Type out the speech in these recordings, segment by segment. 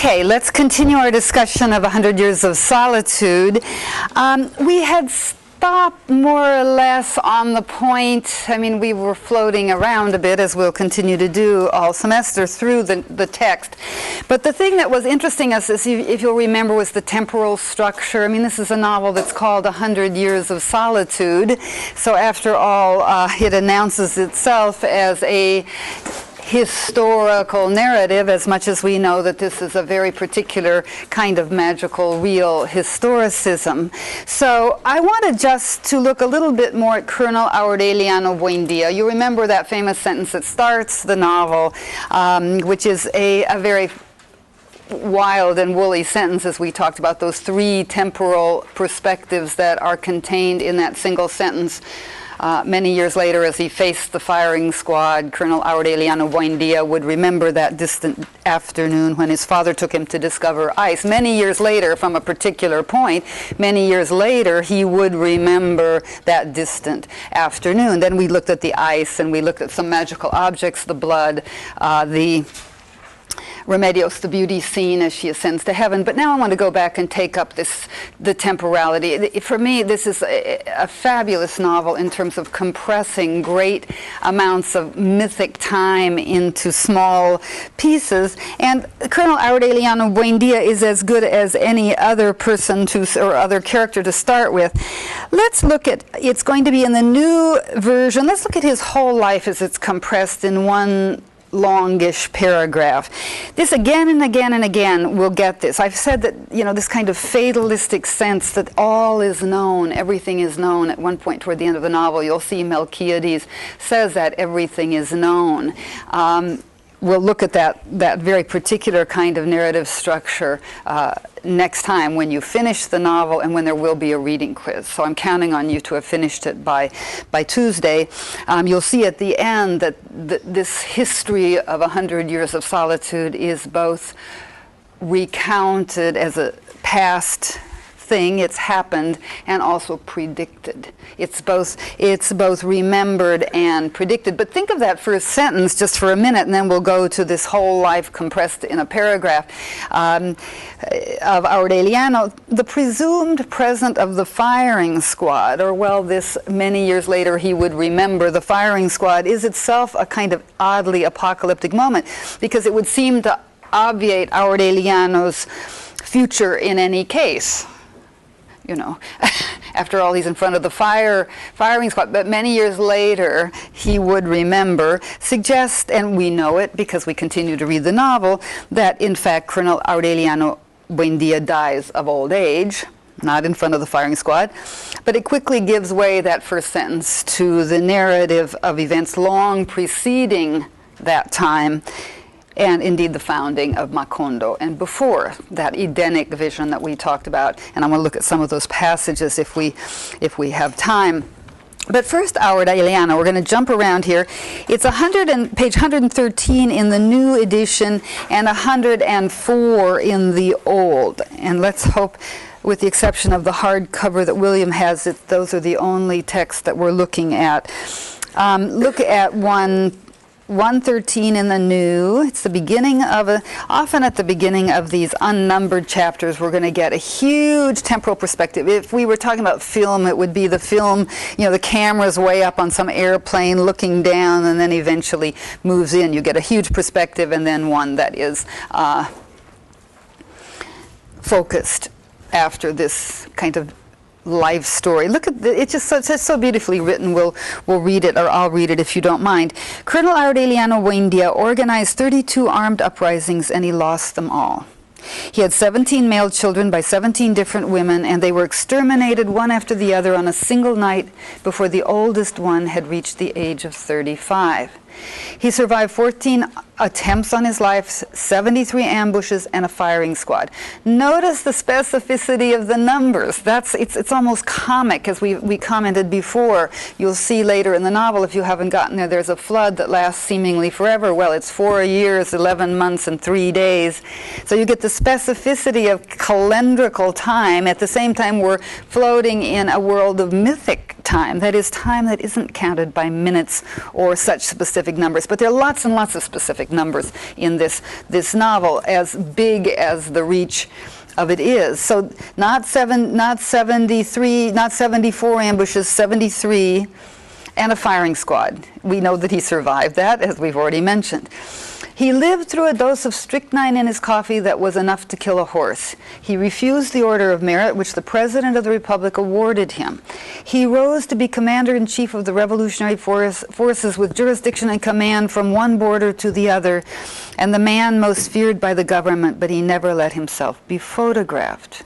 Okay, let's continue our discussion of 100 Years of Solitude. We had stopped more or less on the point, we were floating around a bit, as we'll continue to do all semester through the text. But the thing that was interesting us, is, if you'll remember, was the temporal structure. This is a novel that's called 100 Years of Solitude. So after all, it announces itself as a historical narrative, as much as we know that this is a very particular kind of magical, real historicism. So I wanted just to look a little bit more at Colonel Aureliano Buendía. You remember that famous sentence that starts the novel, which is a very wild and woolly sentence, as we talked about, those three temporal perspectives that are contained in that single sentence. Many years later, as he faced the firing squad, Colonel Aureliano Buendía would remember that distant afternoon when his father took him to discover ice. Many years later, from a particular point, many years later, he would remember that distant afternoon. Then we looked at the ice, and we looked at some magical objects, the blood, the Remedios, the beauty scene as she ascends to heaven. But now I want to go back and take up the temporality. For me, this is a fabulous novel in terms of compressing great amounts of mythic time into small pieces. And Colonel Aureliano Buendía is as good as any other person or other character to start with. Let's look at, it's going to be in the new version, let's look at his whole life as it's compressed in one longish paragraph. This again and again and again we'll get this. I've said that, this kind of fatalistic sense that all is known, everything is known. At one point toward the end of the novel, you'll see Melchiades says that everything is known. We'll look at that very particular kind of narrative structure next time when you finish the novel and when there will be a reading quiz. So I'm counting on you to have finished it by Tuesday. You'll see at the end that this history of 100 Years of Solitude is both recounted as a past thing, it's happened, and also predicted. It's both remembered and predicted. But think of that first sentence just for a minute, and then we'll go to this whole life compressed in a paragraph of Aureliano. The presumed present of the firing squad, or this many years later he would remember the firing squad, is itself a kind of oddly apocalyptic moment, because it would seem to obviate Aureliano's future in any case. After all, he's in front of the firing squad. But many years later, he would remember, suggest, and we know it because we continue to read the novel, that in fact Colonel Aureliano Buendía dies of old age, not in front of the firing squad. But it quickly gives way, that first sentence, to the narrative of events long preceding that time, and indeed the founding of Macondo, and before that Edenic vision that we talked about. And I'm going to look at some of those passages if we have time. But first, Aureliano, we're going to jump around here. It's page 113 in the new edition and 104 in the old. And let's hope, with the exception of the hardcover that William has, that those are the only texts that we're looking at. Look at 113 in the new. It's the beginning of often at the beginning of these unnumbered chapters, we're going to get a huge temporal perspective. If we were talking about film, it would be the film, the camera's way up on some airplane looking down and then eventually moves in. You get a huge perspective and then one that is focused after this kind of life story. Look at it's just so beautifully written. We'll read it, or I'll read it if you don't mind. Colonel Aureliano Buendía organized 32 armed uprisings, and he lost them all. He had 17 male children by 17 different women, and they were exterminated one after the other on a single night before the oldest one had reached the age of 35. He survived 14 attempts on his life, 73 ambushes, and a firing squad. Notice the specificity of the numbers. It's almost comic, as we commented before. You'll see later in the novel, if you haven't gotten there, there's a flood that lasts seemingly forever. Well, it's 4 years, 11 months, and 3 days. So you get the specificity of calendrical time. At the same time, we're floating in a world of mythic time. That is, time that isn't counted by minutes or such specific numbers. But there are lots and lots of specific numbers in this novel, as big as the reach of it is. So not 73, not 74 ambushes, 73, and a firing squad. We know that he survived that, as we've already mentioned. He lived through a dose of strychnine in his coffee that was enough to kill a horse. He refused the Order of Merit, which the President of the Republic awarded him. He rose to be Commander-in-Chief of the Revolutionary Forces with jurisdiction and command from one border to the other, and the man most feared by the government, but he never let himself be photographed.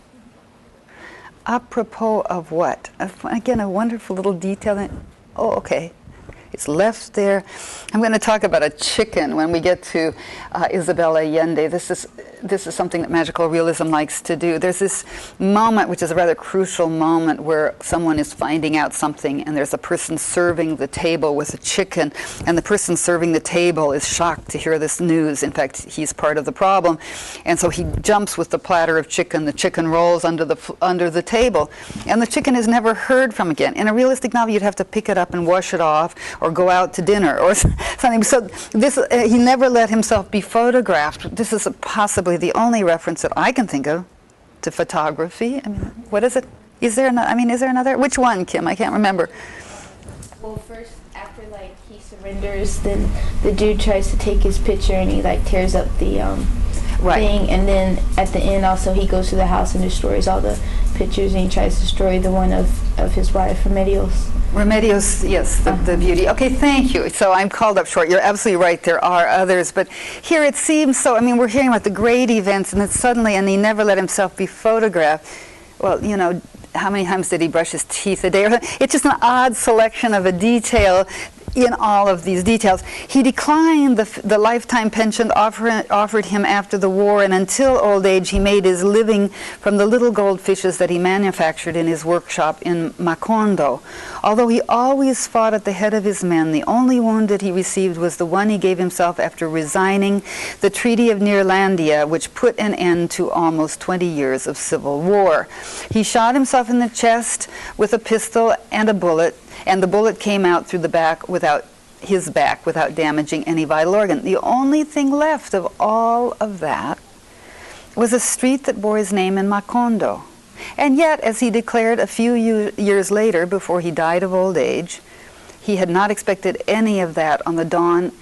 Apropos of what? Again, a wonderful little detail. Oh, okay. It's left there. I'm going to talk about a chicken when we get to Isabel Allende. This is something that magical realism likes to do. There's this moment, which is a rather crucial moment, where someone is finding out something, and there's a person serving the table with a chicken, and the person serving the table is shocked to hear this news. In fact, he's part of the problem, and so he jumps with the platter of chicken. The chicken rolls under the table, and the chicken is never heard from again. In a realistic novel, you'd have to pick it up and wash it off, or go out to dinner, or something. So this, he never let himself be photographed. This is possibly the only reference that I can think of to photography. I mean, what is it? Is there another? Which one, Kim? I can't remember. Well, first, after he surrenders, then the dude tries to take his picture and he tears up the thing, and then at the end also he goes to the house and destroys all the pictures, and he tries to destroy the one of his wife, Remedios, yes, the beauty. Okay, thank you. So I'm called up short. You're absolutely right. There are others. But here it seems so, we're hearing about the great events, and then suddenly, and he never let himself be photographed. Well, how many times did he brush his teeth a day? It's just an odd selection of a detail in all of these details. He declined the lifetime pension offered him after the war, and until old age he made his living from the little goldfishes that he manufactured in his workshop in Macondo. Although he always fought at the head of his men, the only wound that he received was the one he gave himself after resigning the Treaty of Neerlandia, which put an end to almost 20 years of civil war. He shot himself in the chest with a pistol and a bullet, and the bullet came out through the back without damaging any vital organ. The only thing left of all of that was a street that bore his name in Macondo. And yet, as he declared a few years later, before he died of old age, he had not expected any of that on the dawn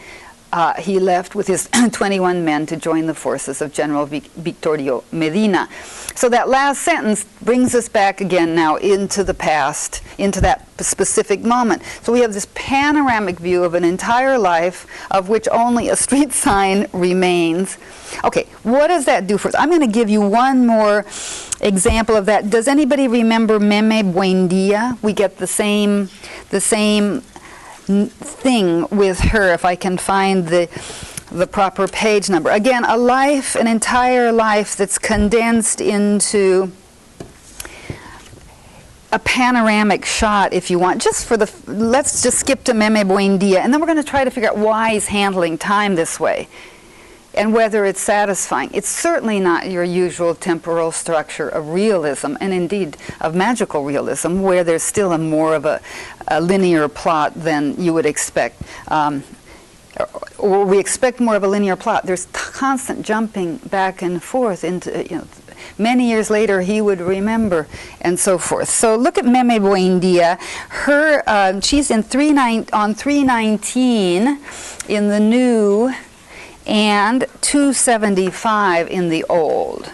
he left with his 21 men to join the forces of General Victorio Medina. So that last sentence brings us back again now into the past, into that specific moment. So we have this panoramic view of an entire life of which only a street sign remains. Okay, what does that do for us? I'm going to give you one more example of that. Does anybody remember Memé Buendía? We get the same thing with her, if I can find the proper page number. Again, an entire life that's condensed into a panoramic shot, if you want. Let's just skip to Memé Buendía, and then we're going to try to figure out why he's handling time this way, and whether it's satisfying. It's certainly not your usual temporal structure of realism, and indeed of magical realism, where there's still more of a linear plot than you would expect. Or we expect more of a linear plot. There's constant jumping back and forth into, many years later he would remember, and so forth. So look at Memé Buendía. She's on 319 in the new, and 275 in the old.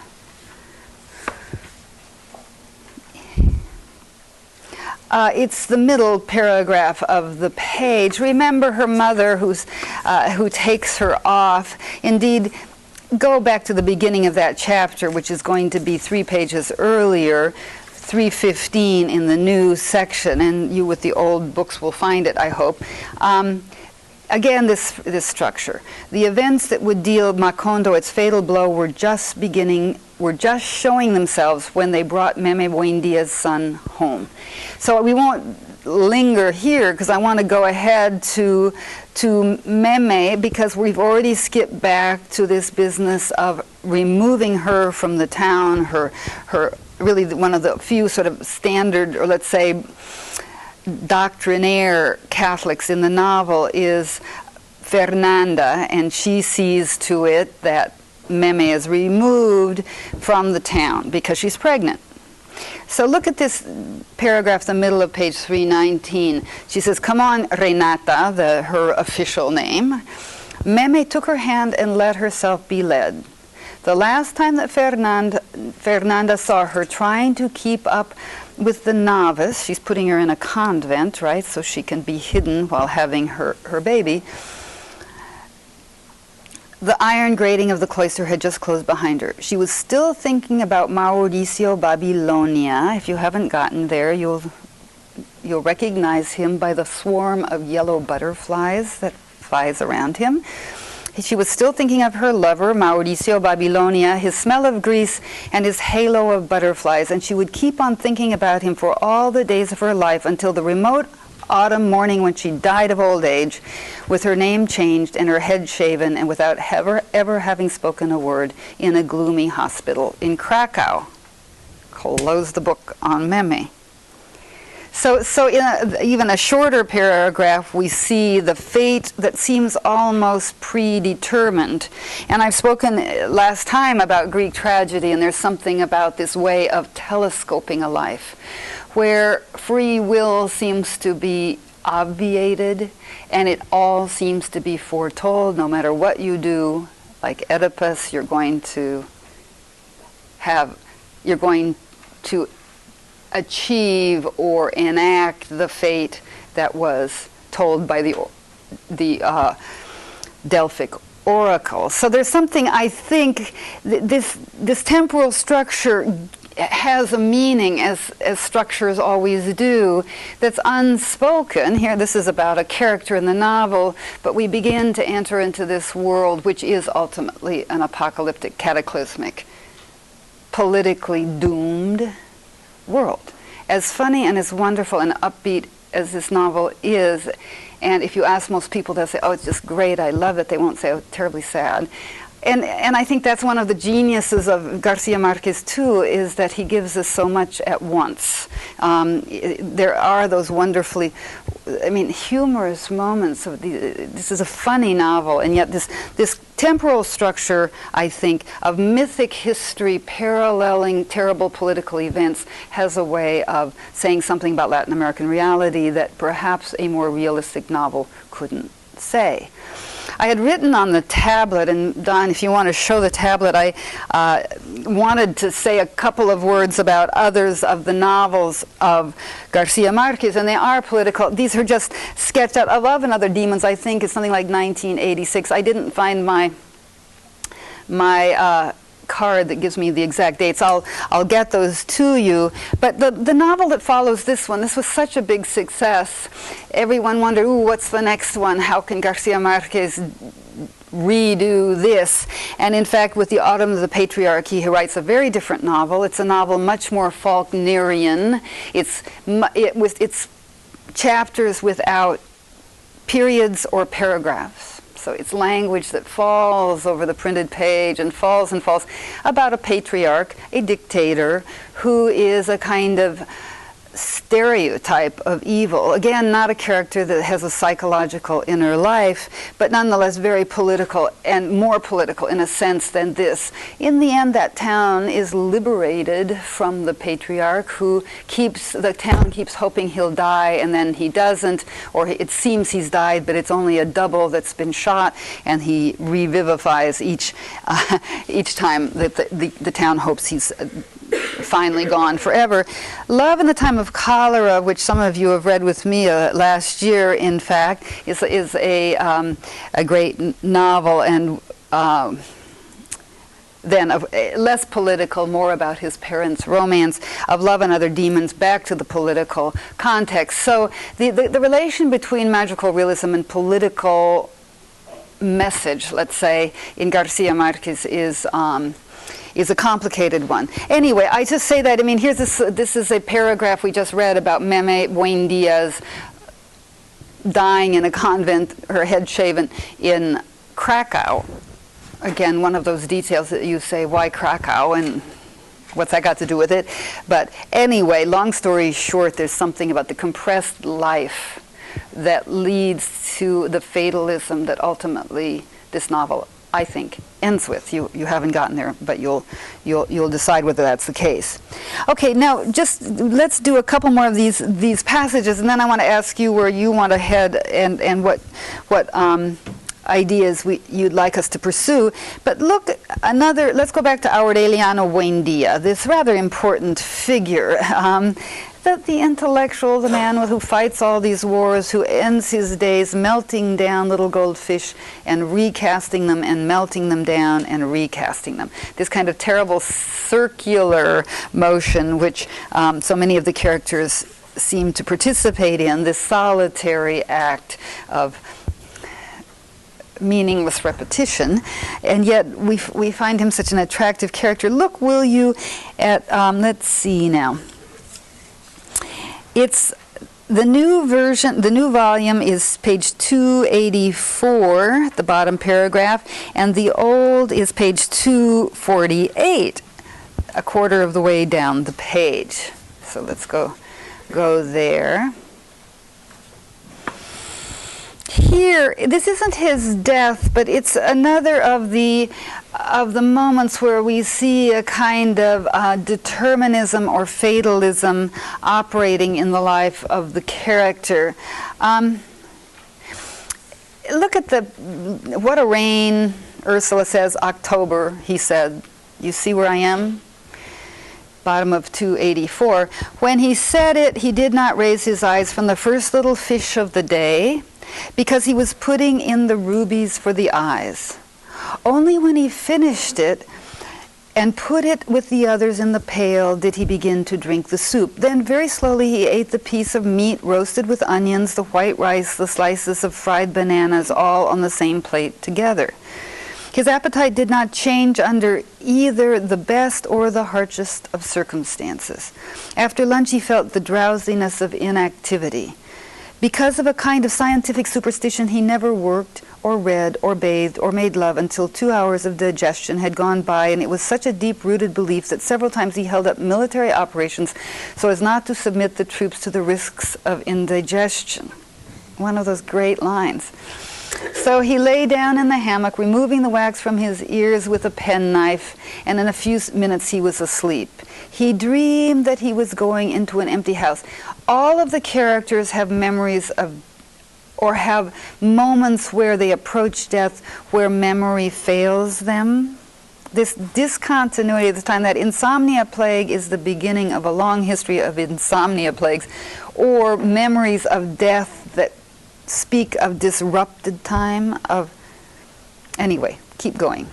It's the middle paragraph of the page. Remember her mother who takes her off. Indeed, go back to the beginning of that chapter, which is going to be 3 pages earlier, 315 in the new section, and you with the old books will find it, I hope. Again, this structure. The events that would deal Macondo its fatal blow were just showing themselves when they brought Memé Buendía's son home. So we won't linger here, because I want to go ahead to Memé, because we've already skipped back to this business of removing her from the town, her really one of the few sort of standard, or let's say, doctrinaire Catholics in the novel is Fernanda, and she sees to it that Memé is removed from the town because she's pregnant. So look at this paragraph, the middle of page 319. She says, "Come on, Renata," her official name. "Memé took her hand and let herself be led. The last time that Fernanda saw her trying to keep up with the novice," she's putting her in a convent, right, so she can be hidden while having her baby, "the iron grating of the cloister had just closed behind her. She was still thinking about Mauricio Babilonia. If you haven't gotten there, you'll recognize him by the swarm of yellow butterflies that flies around him. She was still thinking of her lover, Mauricio Babilonia, his smell of grease, and his halo of butterflies, and she would keep on thinking about him for all the days of her life until the remote autumn morning when she died of old age, with her name changed and her head shaven and without ever having spoken a word, in a gloomy hospital in Krakow." Close the book on Memé. So in even a shorter paragraph, we see the fate that seems almost predetermined. And I've spoken last time about Greek tragedy, and there's something about this way of telescoping a life, where free will seems to be obviated, and it all seems to be foretold. No matter what you do, like Oedipus, you're going to achieve or enact the fate that was told by the Delphic oracle. So there's something, I think, this temporal structure has a meaning, as structures always do, that's unspoken. Here, this is about a character in the novel, but we begin to enter into this world which is ultimately an apocalyptic, cataclysmic, politically doomed world. As funny and as wonderful and upbeat as this novel is, and if you ask most people, they'll say, "Oh, it's just great, I love it." They won't say, "Oh, terribly sad." And I think that's one of the geniuses of Garcia Marquez too, is that he gives us so much at once. There are those wonderfully, humorous moments of this is a funny novel, and yet this temporal structure, I think, of mythic history paralleling terrible political events has a way of saying something about Latin American reality that perhaps a more realistic novel couldn't say. I had written on the tablet, and Don, if you want to show the tablet, I wanted to say a couple of words about others of the novels of Garcia Marquez, and they are political. These are just sketched out. Love and Other Demons, I think, is something like 1986. I didn't find my card that gives me the exact dates. I'll get those to you. But the novel that follows this was such a big success. Everyone wondered, ooh, what's the next one? How can Garcia Marquez redo this? And in fact, with The Autumn of the Patriarch, he writes a very different novel. It's a novel much more Faulknerian. It's chapters without periods or paragraphs. So it's language that falls over the printed page and falls about a patriarch, a dictator, who is a kind of stereotype of evil. Again, not a character that has a psychological inner life, but nonetheless very political, and more political in a sense than this. In the end, that town is liberated from the patriarch, who the town keeps hoping he'll die, and then he doesn't, or it seems he's died, but it's only a double that's been shot, and he revivifies each time that the town hopes he's finally gone forever. Love in the Time of Cholera, which some of you have read with me last year, in fact, is a great novel, and then less political, more about his parents' romance. Of Love and Other Demons, back to the political context. So the relation between magical realism and political message, let's say, in Garcia Marquez is a complicated one. Anyway, I just say that, here's this is a paragraph we just read about Memé Buendia's dying in a convent, her head shaven, in Krakow. Again, one of those details that you say, why Krakow? And what's that got to do with it? But anyway, long story short, there's something about the compressed life that leads to the fatalism that ultimately this novel, I think, ends with. You haven't gotten there, but you'll decide whether that's the case. Okay, now just let's do a couple more of these passages, and then I want to ask you where you want to head and what ideas you'd like us to pursue. But look, let's go back to Aureliano Buendía, this rather important figure. The intellectual, the man who fights all these wars, who ends his days melting down little goldfish and recasting them and melting them down and recasting them. This kind of terrible circular motion which so many of the characters seem to participate in, this solitary act of meaningless repetition, and yet we find him such an attractive character. Look, will you, at, let's see now. It's the new version, the new volume is page 284, the bottom paragraph, and the old is page 248, a quarter of the way down the page. So let's go there. Here, this isn't his death, but it's another of the moments where we see a kind of determinism or fatalism operating in the life of the character. Look at what a rain, Ursula says, October, he said. You see where I am? Bottom of 284. When he said it, he did not raise his eyes from the first little fish of the day, because he was putting in the rubies for the eyes. Only when he finished it and put it with the others in the pail did he begin to drink the soup. Then very slowly he ate the piece of meat roasted with onions, the white rice, the slices of fried bananas, all on the same plate together. His appetite did not change under either the best or the harshest of circumstances. After lunch he felt the drowsiness of inactivity. Because of a kind of scientific superstition, he never worked or read or bathed or made love until 2 hours of digestion had gone by, and it was such a deep-rooted belief that several times he held up military operations so as not to submit the troops to the risks of indigestion. One of those great lines. So he lay down in the hammock, removing the wax from his ears with a penknife, and in a few minutes he was asleep. He dreamed that he was going into an empty house. All of the characters have memories of, or have moments where they approach death where memory fails them. This discontinuity at the time, that insomnia plague is the beginning of a long history of insomnia plagues, or memories of death that speak of disrupted time, anyway, keep going.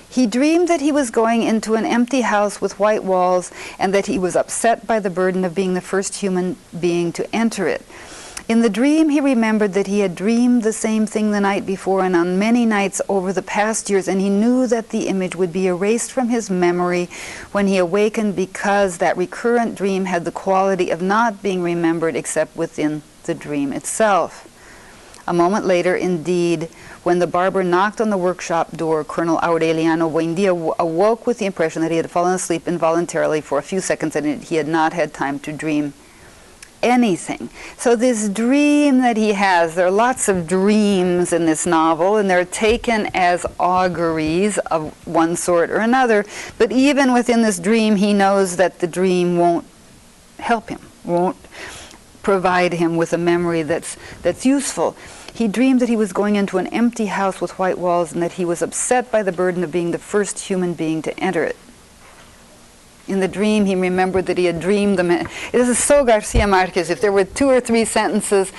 He dreamed that he was going into an empty house with white walls and that he was upset by the burden of being the first human being to enter it. In the dream, he remembered that he had dreamed the same thing the night before and on many nights over the past years, and he knew that the image would be erased from his memory when he awakened, because that recurrent dream had the quality of not being remembered except within the dream itself. A moment later, indeed, when the barber knocked on the workshop door, Colonel Aureliano Buendía awoke with the impression that he had fallen asleep involuntarily for a few seconds and he had not had time to dream anything. So this dream that he has, there are lots of dreams in this novel, and they're taken as auguries of one sort or another, but even within this dream he knows that the dream won't help him, won't provide him with a memory that's useful. He dreamed that he was going into an empty house with white walls and that he was upset by the burden of being the first human being to enter it. In the dream, he remembered that he had dreamed them. This is so Garcia Marquez. If there were 2 or 3 sentences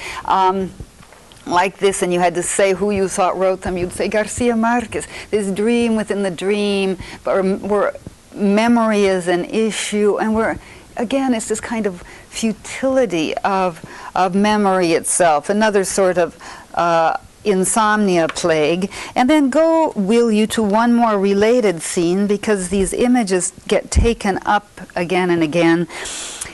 like this and you had to say who you thought wrote them, you'd say Garcia Marquez. This dream within the dream, where memory is an issue, and where, again, it's this kind of futility of memory itself, another sort of insomnia plague. And then go, will you, to one more related scene, because these images get taken up again and again.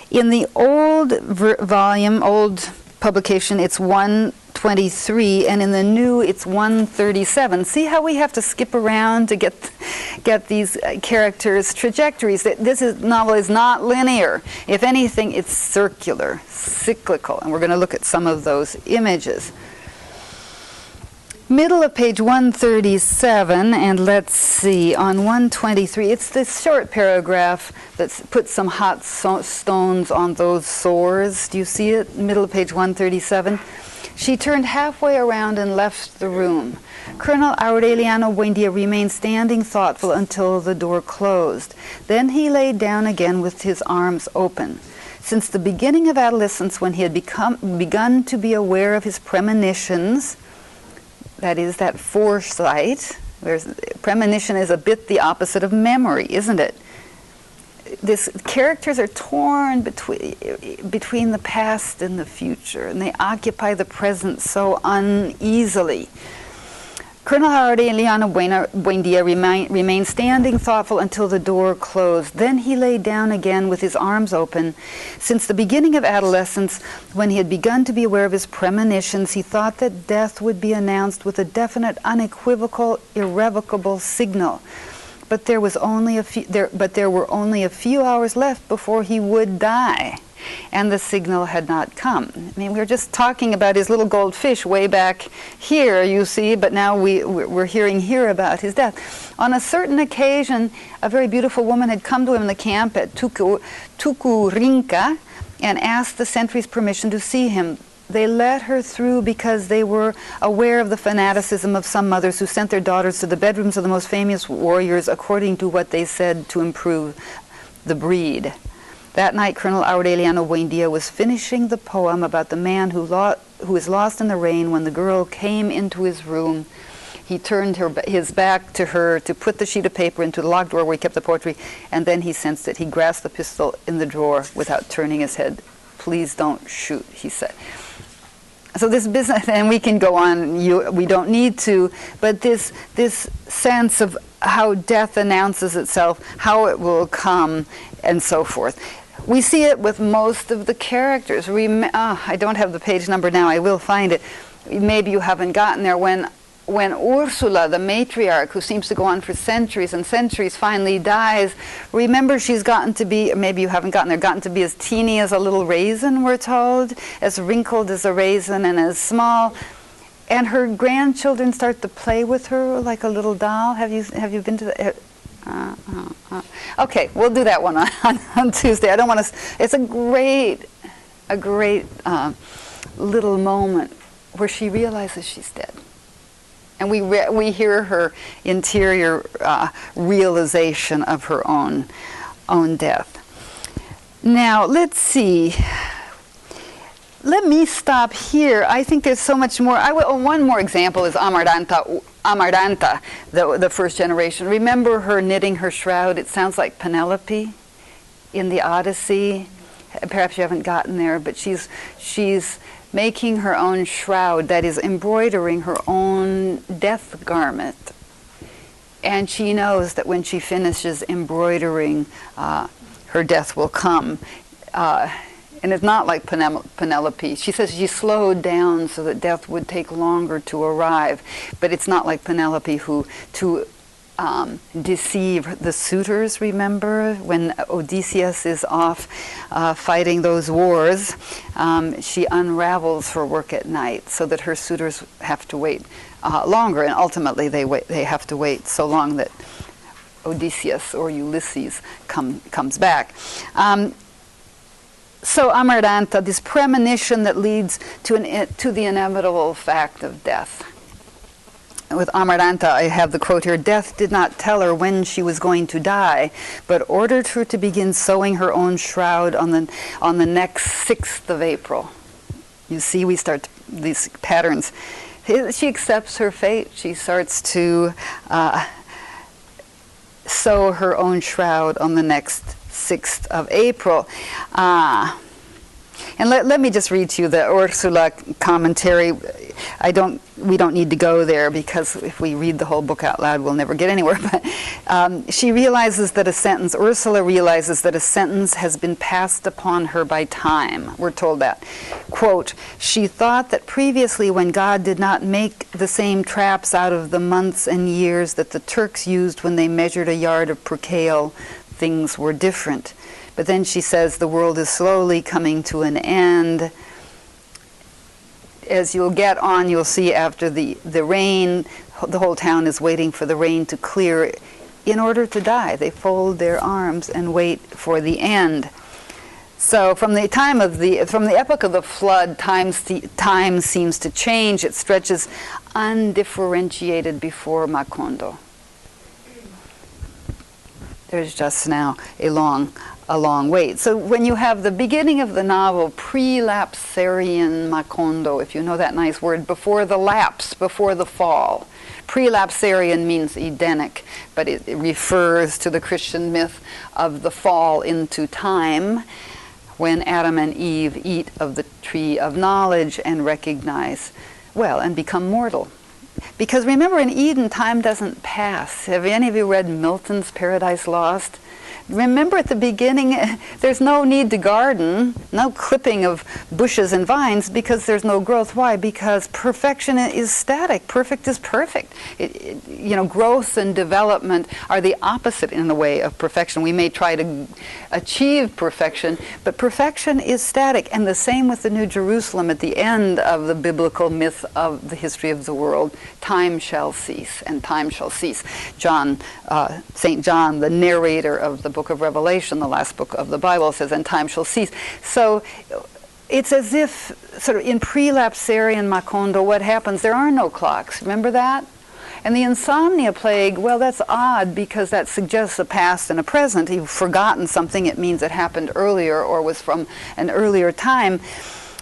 In the old volume, old publication, it's 1 123, and in the new it's 137. See how we have to skip around to get these characters' trajectories. Novel is not linear. If anything, it's circular, cyclical, and we're going to look at some of those images. Middle of page 137, and let's see, on 123, it's this short paragraph that puts some hot stones on those sores. Do you see it? Middle of page 137. She turned halfway around and left the room. Colonel Aureliano Buendía remained standing thoughtful until the door closed. Then he lay down again with his arms open. Since the beginning of adolescence, when he had begun to be aware of his premonitions, that is, that foresight. Premonition is a bit the opposite of memory, isn't it? These characters are torn between the past and the future, and they occupy the present so uneasily. Colonel Aureliano Buendía remained standing thoughtful until the door closed. Then he lay down again with his arms open. Since the beginning of adolescence, when he had begun to be aware of his premonitions, he thought that death would be announced with a definite, unequivocal, irrevocable signal. But there were only a few hours left before he would die, and the signal had not come. I mean, we were just talking about his little gold fish way back here, you see, but now we're hearing here about his death. On a certain occasion, a very beautiful woman had come to him in the camp at Tucurinca and asked the sentry's permission to see him. They let her through because they were aware of the fanaticism of some mothers who sent their daughters to the bedrooms of the most famous warriors according to what they said to improve the breed. That night, Colonel Aureliano Buendía was finishing the poem about the man who was lost in the rain when the girl came into his room. He turned his back to her to put the sheet of paper into the locked drawer where he kept the poetry, and then he sensed it. He grasped the pistol in the drawer without turning his head. "Please don't shoot," he said. So this business, and we can go on, we don't need to, but this sense of how death announces itself, how it will come, and so forth. We see it with most of the characters. I don't have the page number now, I will find it. Maybe you haven't gotten there. When Ursula, the matriarch, who seems to go on for centuries and centuries, finally dies, remember she's gotten to be, maybe you haven't gotten there, gotten to be as teeny as a little raisin, we're told, as wrinkled as a raisin and as small. And her grandchildren start to play with her like a little doll. Have you been to the... Okay, we'll do that one on Tuesday. I don't want to... It's a great little moment where she realizes she's dead. And we hear her interior realization of her own death. Now, let's see. Let me stop here. I think there's so much more. One more example is Amaranta, the first generation. Remember her knitting her shroud? It sounds like Penelope in the Odyssey. Perhaps you haven't gotten there, but she's making her own shroud, that is, embroidering her own death garment. And she knows that when she finishes embroidering, her death will come. And it's not like Penelope. She says she slowed down so that death would take longer to arrive. But it's not like Penelope who, to deceive the suitors, remember, when Odysseus is off fighting those wars, she unravels her work at night so that her suitors have to wait longer, and ultimately they have to wait so long that Odysseus or Ulysses comes back. So Amaranta, this premonition that leads to the inevitable fact of death. With Amaranta, I have the quote here: "Death did not tell her when she was going to die, but ordered her to begin sewing her own shroud on the next 6th of April." You see, we start these patterns. She accepts her fate. She starts to sew her own shroud on the next 6th of April. And let me just read to you the Ursula commentary. We don't need to go there, because if we read the whole book out loud, we'll never get anywhere. But Ursula realizes that a sentence has been passed upon her by time. We're told that. Quote, she thought that previously, when God did not make the same traps out of the months and years that the Turks used when they measured a yard of percale, things were different. But then she says the world is slowly coming to an end. As you'll get on, you'll see after the rain, the whole town is waiting for the rain to clear in order to die. They fold their arms and wait for the end. So from the epoch of the flood, time seems to change. It stretches undifferentiated before Macondo. There's just now a long wait. So when you have the beginning of the novel, prelapsarian Macondo, if you know that nice word, before the lapse, before the fall. Prelapsarian means Edenic, but it refers to the Christian myth of the fall into time, when Adam and Eve eat of the tree of knowledge and recognize, and become mortal. Because remember, in Eden, time doesn't pass. Have any of you read Milton's Paradise Lost? Remember, at the beginning, there's no need to garden, no clipping of bushes and vines, because there's no growth. Why? Because perfection is static. Perfect is perfect. Growth and development are the opposite, in a way, of perfection. We may try to achieve perfection, but perfection is static. And the same with the New Jerusalem at the end of the biblical myth of the history of the world. Time shall cease, and time shall cease. St. John, the narrator of the book of Revelation, the last book of the Bible, says, and time shall cease. So it's as if, sort of in prelapsarian Macondo, what happens? There are no clocks. Remember that? And the insomnia plague, that's odd, because that suggests a past and a present. You've forgotten something, it means it happened earlier or was from an earlier time.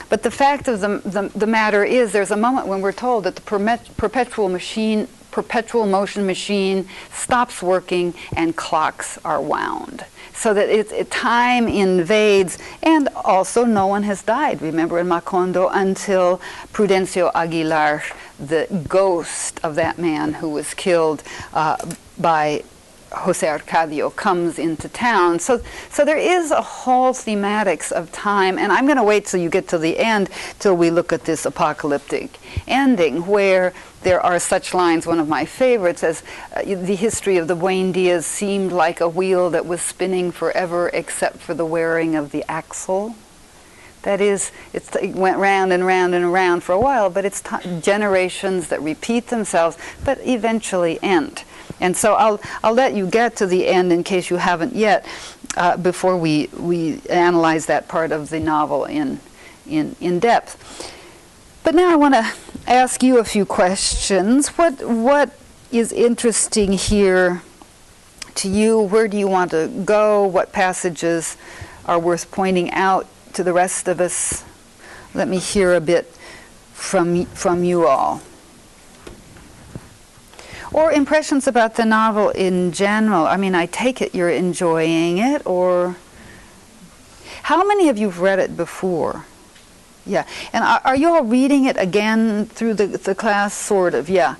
But the fact of the matter is, there's a moment when we're told that the perpetual motion machine stops working and clocks are wound. So that time invades, and also no one has died, remember, in Macondo, until Prudencio Aguilar, the ghost of that man who was killed by Jose Arcadio, comes into town. So there is a whole thematics of time, and I'm going to wait till you get to the end, till we look at this apocalyptic ending, where there are such lines, one of my favorites, as the history of the Buendias seemed like a wheel that was spinning forever except for the wearing of the axle. That is, it went round and round and round for a while, but it's generations that repeat themselves, but eventually end. And so I'll let you get to the end in case you haven't yet, before we analyze that part of the novel in depth. But now I want to ask you a few questions. What is interesting here to you? Where do you want to go? What passages are worth pointing out to the rest of us? Let me hear a bit from you all. Or impressions about the novel in general. I mean, I take it you're enjoying it, or how many of you have read it before? Yeah, and are you all reading it again through the class? Sort of, yeah.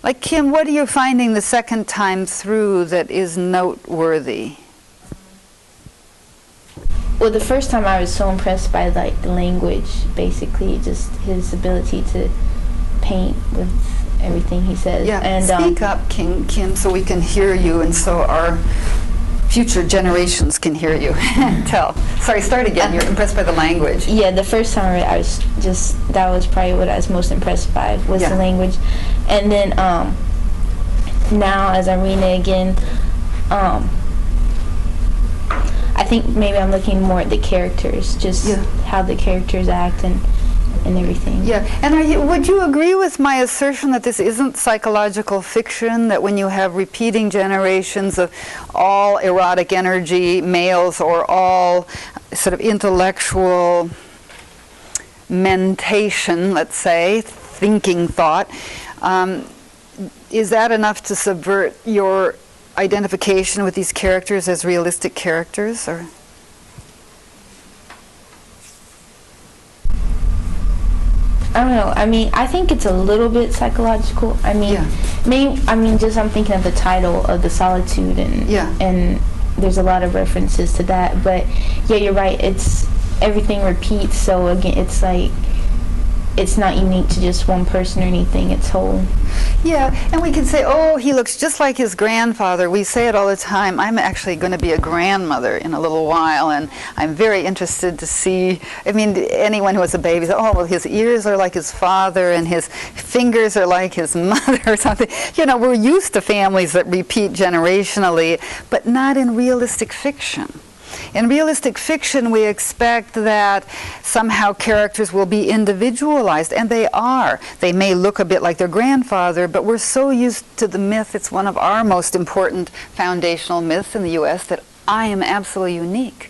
Like Kim, what are you finding the second time through that is noteworthy? Well, the first time I was so impressed by the language, basically, just his ability to paint with everything he says. Yeah, and speak up, Kim, so we can hear you, and so our future generations can hear you. Sorry, start again. You're impressed by the language. Yeah, the first time I was just, that was probably what I was most impressed by, was the language. And then now as I'm reading it again, I think maybe I'm looking more at the characters, just how the characters act and everything. Yeah, and would you agree with my assertion that this isn't psychological fiction, that when you have repeating generations of all erotic energy males, or all sort of intellectual mentation, let's say, thinking thought, is that enough to subvert your identification with these characters as realistic characters? Or I don't know. I mean, I think it's a little bit psychological. I mean, just I'm thinking of the title of the solitude, and there's a lot of references to that. But yeah, you're right. It's everything repeats. So again, it's like it's not unique to just one person or anything. It's whole. Yeah, and we can say, oh, he looks just like his grandfather. We say it all the time. I'm actually going to be a grandmother in a little while, and I'm very interested to see, I mean, anyone who has a baby says, oh, well, his ears are like his father, and his fingers are like his mother, or something. You know, we're used to families that repeat generationally, but not in realistic fiction. In realistic fiction, we expect that somehow characters will be individualized, and they are. They may look a bit like their grandfather, but we're so used to the myth, it's one of our most important foundational myths in the U.S., that I am absolutely unique.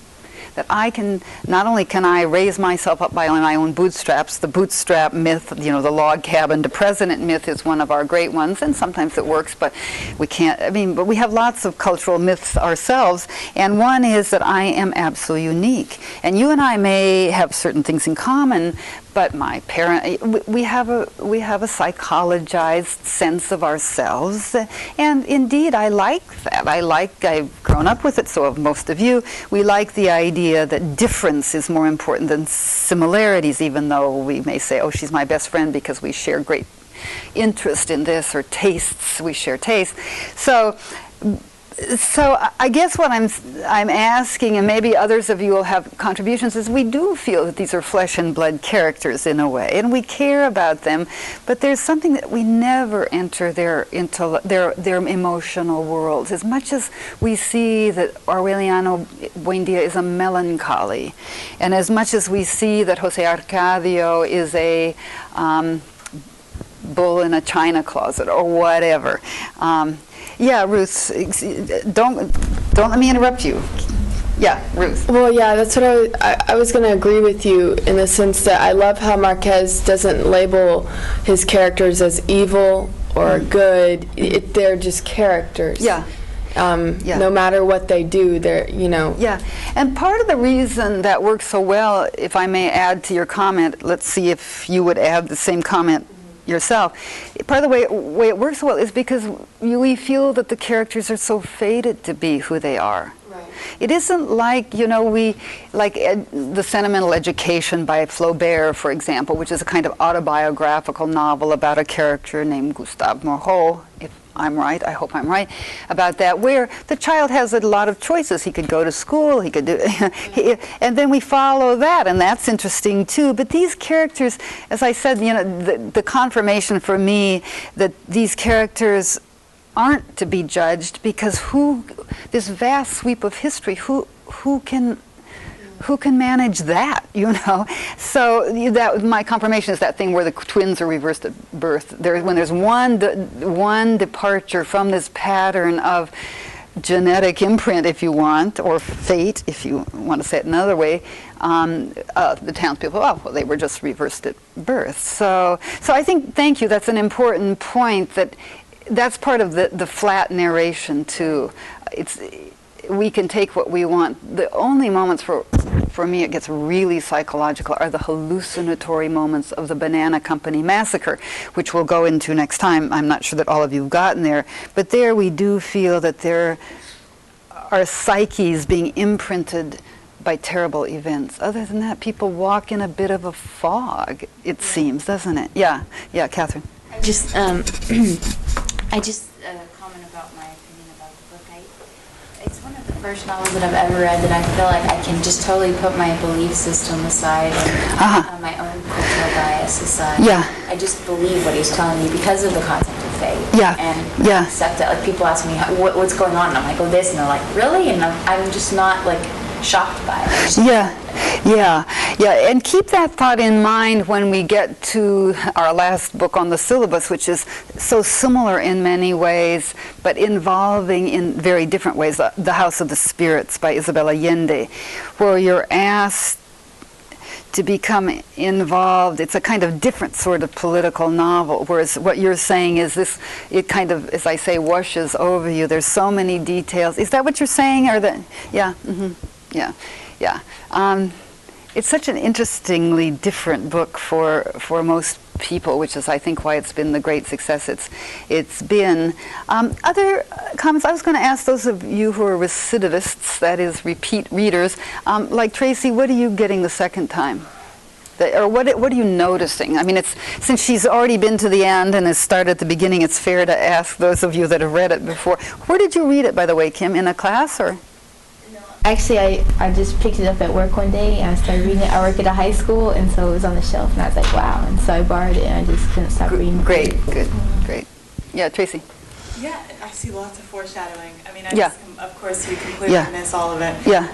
That I can, not only can I raise myself up by my own bootstraps, the bootstrap myth, you know, the log cabin to president myth is one of our great ones, and sometimes it works, but we can't, I mean, but we have lots of cultural myths ourselves, and one is that I am absolutely unique. And you and I may have certain things in common, but my parent, we have a psychologized sense of ourselves, and indeed I like that. I've grown up with it, so have most of you. We like the idea that difference is more important than similarities, even though we may say, oh, she's my best friend because we share great interest in this, or tastes, we share tastes. So I guess what I'm asking, and maybe others of you will have contributions, is we do feel that these are flesh and blood characters in a way, and we care about them, but there's something that we never enter their emotional worlds. As much as we see that Aureliano Buendía is a melancholy, and as much as we see that Jose Arcadio is a bull in a china closet or whatever. Yeah, Ruth, don't let me interrupt you. Yeah, Ruth. Well, yeah, that's what I was going to agree with you in the sense that I love how Marquez doesn't label his characters as evil or good. They're just characters. Yeah. No matter what they do, they're, you know. Yeah, and part of the reason that works so well, if I may add to your comment, let's see if you would add the same comment yourself. Part of the way it works well is because we feel that the characters are so fated to be who they are. Right. It isn't like, you know, the Sentimental Education by Flaubert, for example, which is a kind of autobiographical novel about a character named Gustave Moreau, if I'm right, I hope I'm right, about that, where the child has a lot of choices. He could go to school, he could do, and then we follow that, and that's interesting too. But these characters, as I said, you know, the confirmation for me that these characters aren't to be judged, because this vast sweep of history, who can manage that, you know? So that my confirmation is that thing where the twins are reversed at birth. When there's one departure from this pattern of genetic imprint, if you want, or fate, if you want to say it another way, the townspeople, oh, well, they were just reversed at birth. So I think, thank you, that's an important point, that's part of the flat narration too. We can take what we want. The only moments for me it gets really psychological are the hallucinatory moments of the Banana Company massacre, which we'll go into next time. I'm not sure that all of you have gotten there, but there we do feel that there are psyches being imprinted by terrible events. Other than that, people walk in a bit of a fog, it seems, doesn't it? Yeah, Catherine. I just comment about my opinion about the book. It's one of the first novels that I've ever read that I feel like I can just totally put my belief system aside and my own cultural bias aside. Yeah. I just believe what he's telling me because of the concept of fate. Yeah. And I accept it. Like, people ask me, what's going on? And I'm like, oh, this. And they're like, really? And I'm just not, like, shocked by it. Yeah, and keep that thought in mind when we get to our last book on the syllabus, which is so similar in many ways, but involving in very different ways, The House of the Spirits by Isabel Allende, where you're asked to become involved. It's a kind of different sort of political novel, whereas what you're saying is it kind of, as I say, washes over you. There's so many details. Is that what you're saying? Or that? Yeah. Mm-hmm. Yeah. it's such an interestingly different book for most people, which is, I think, why it's been the great success it's been. Other comments? I was going to ask those of you who are recidivists, that is, repeat readers, like Tracy, what are you getting the second time? Or what are you noticing? I mean, since she's already been to the end and has started at the beginning, it's fair to ask those of you that have read it before. Where did you read it, by the way, Kim? In a class or? Actually, I just picked it up at work one day and I started reading it. I work at a high school, and so it was on the shelf, and I was like, wow. And so I borrowed it, and I just couldn't stop reading. Great, good, great. Yeah, Tracy? Yeah, I see lots of foreshadowing. I mean, of course, you completely miss all of it. Yeah.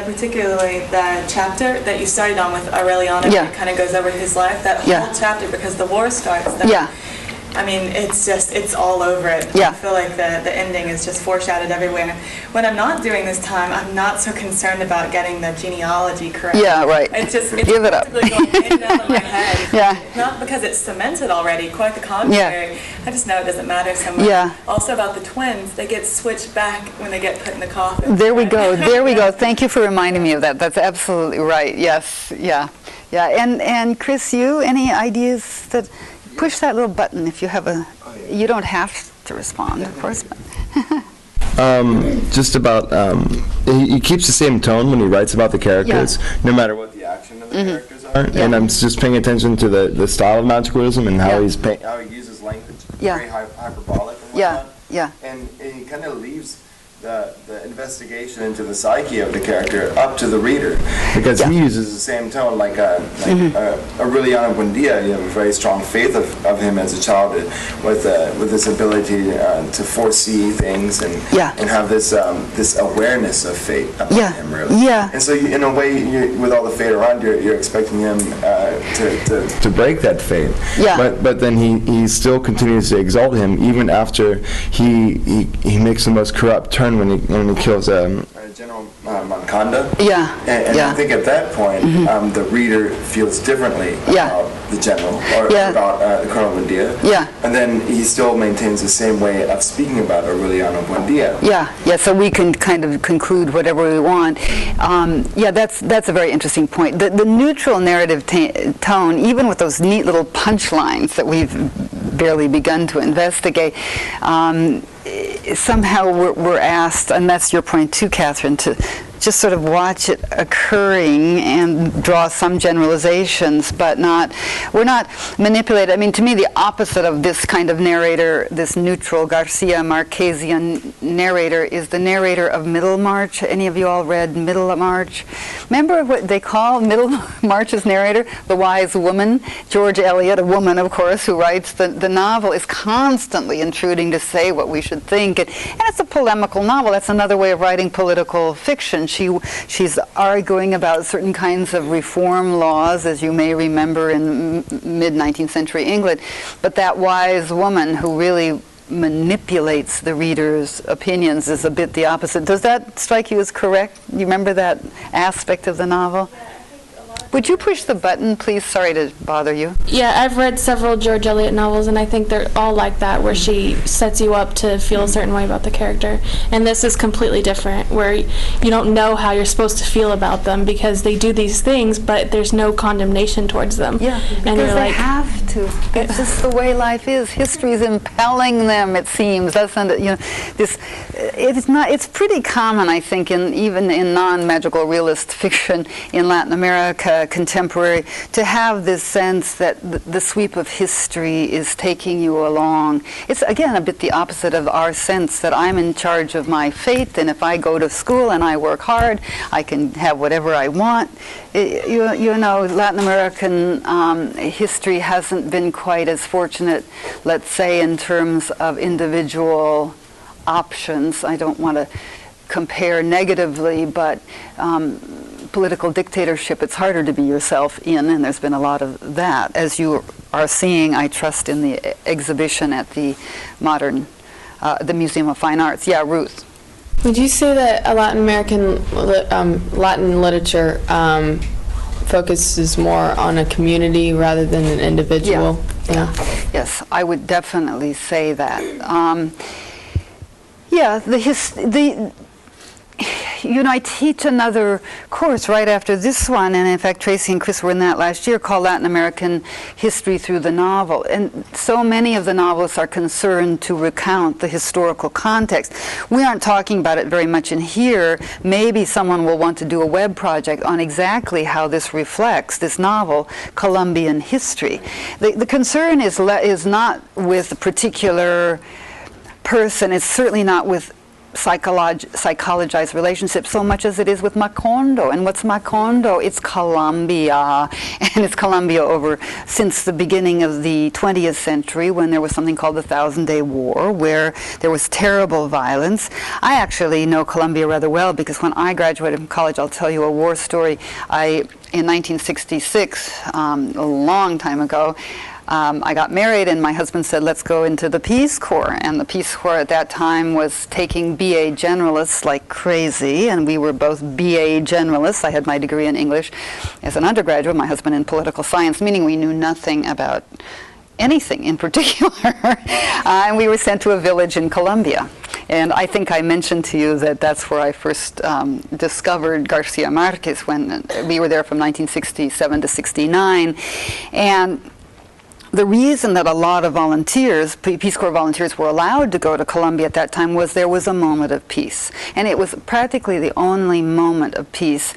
Particularly the chapter that you started on with Aureliano, that kind of goes over his life, that whole chapter, because the war starts. I mean, it's all over it. Yeah. I feel like the ending is just foreshadowed everywhere. When I'm not doing this time, I'm not so concerned about getting the genealogy correct. Yeah, right. It's Give it up. going right down in my head. Yeah. Not because it's cemented already, quite the contrary. Yeah. I just know it doesn't matter so much. Yeah. Also about the twins, they get switched back when they get put in the coffin. There we go. There we go. Thank you for reminding me of that. That's absolutely right. Yes. Yeah. Yeah. And Chris, any ideas that? Push that little button if you have you don't have to respond, of course. But just about, he keeps the same tone when he writes about the characters, no matter what the action of the characters are. And I'm just paying attention to the style of magical realism and how how he uses language, very hyperbolic and whatnot. And he kind of leaves the investigation into the psyche of the character up to the reader, because he uses the same tone, like Aureliano Buendía. You have a very strong faith of him as a child with this ability to foresee things and have this awareness of fate about him, really. And so in a way, with all the fate around, you're expecting him to break that fate. But then he still continues to exalt him even after he makes the most corrupt turn when he kills General Mankanda. And I think at that point, the reader feels differently about the general or about Colonel Buendía. And then he still maintains the same way of speaking about Aureliano Buendía. So we can kind of conclude whatever we want. That's a very interesting point. The neutral narrative tone, even with those neat little punchlines that we've barely begun to investigate, somehow we're asked, and that's your point too, Catherine, to just sort of watch it occurring and draw some generalizations, but we're not manipulated. I mean, to me, the opposite of this kind of narrator, this neutral Garcia Marquesian narrator, is the narrator of Middlemarch. Any of you all read Middlemarch? Remember what they call Middlemarch's narrator? The wise woman. George Eliot, a woman, of course, who writes the novel, is constantly intruding to say what we should think. And it's a polemical novel. That's another way of writing political fiction. She's arguing about certain kinds of reform laws, as you may remember in mid-19th century England. But that wise woman who really manipulates the reader's opinions is a bit the opposite. Does that strike you as correct? You remember that aspect of the novel? Would you push the button, please? Sorry to bother you. Yeah, I've read several George Eliot novels, and I think they're all like that, where she sets you up to feel a certain way about the character. And this is completely different, where you don't know how you're supposed to feel about them because they do these things, but there's no condemnation towards them. Yeah, because they have to. It's just the way life is. History is impelling them, it seems. Doesn't it? You know, it's pretty common, I think, even in non-magical realist fiction in Latin America, contemporary, to have this sense that the sweep of history is taking you along. It's, again, a bit the opposite of our sense that I'm in charge of my fate, and if I go to school and I work hard, I can have whatever I want. You know, Latin American history hasn't been quite as fortunate, let's say, in terms of individual options. I don't want to compare negatively, but political dictatorship, it's harder to be yourself in, and there's been a lot of that, as you are seeing, I trust, in the exhibition at the the Museum of Fine Arts. Yeah, Ruth. Would you say that a Latin American Latin literature focuses more on a community rather than an individual? Yeah. Yes, I would definitely say that. I teach another course right after this one, and in fact Tracy and Chris were in that last year, called Latin American History Through the Novel. And so many of the novelists are concerned to recount the historical context. We aren't talking about it very much in here. Maybe someone will want to do a web project on exactly how this reflects, this novel, Colombian history. The concern is not with a particular person. It's certainly not with psychologized relationships so much as it is with Macondo. And what's Macondo? It's Colombia. And it's Colombia over since the beginning of the 20th century, when there was something called the Thousand-Day War, where there was terrible violence. I actually know Colombia rather well, because when I graduated from college, I'll tell you a war story. In 1966, a long time ago, I got married, and my husband said, let's go into the Peace Corps. And the Peace Corps at that time was taking BA generalists like crazy, and we were both BA generalists. I had my degree in English as an undergraduate, my husband in political science, meaning we knew nothing about anything in particular. And we were sent to a village in Colombia. And I think I mentioned to you that that's where I first discovered Garcia Marquez, when we were there from 1967 to 69. And the reason that a lot of volunteers, Peace Corps volunteers, were allowed to go to Colombia at that time was there was a moment of peace. And it was practically the only moment of peace